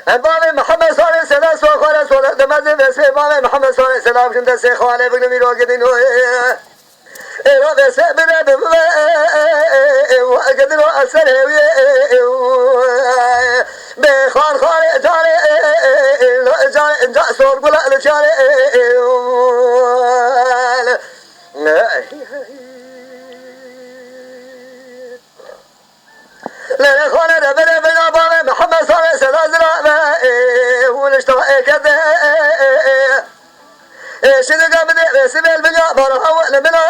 بابي محمد صلى الله عليه وسلم سوخاله صلى دمازه بسه بابي محمد صلى الله عليه وسلم كنت سخاله بقول ميرو قدينو إيرو بسه بنا بم وقدرو أسره بخار خار جاري جاري صور بلا لجاري لا خانه ربنا بنا بابي محمد صلى الله عليه وسلم ونشتغل كذا شنو قبل سبيل البنيا برا لمنا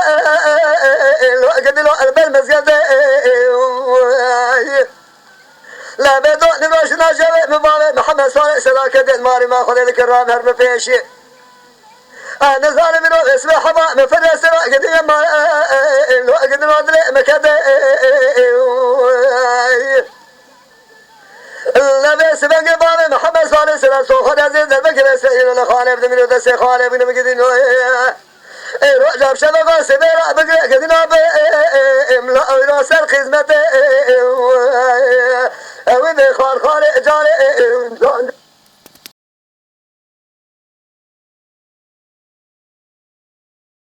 قد لو البل مسجد لا بدو نروش نجيب بابي محمد صلى الله عليه وسلم كذا ماري ما خذ الكرام هرب فيش أنا ظالم منو اسمه حما مفرس قد يما قد لو أدري مكذا لا بس بنجي بابي محمد صلى الله عليه وسلم سوخنا زين البكر سير الخالد من ودس خالد من مقدين رجب شباب سبيرا بقى قدنا بملا راس الخدمة وين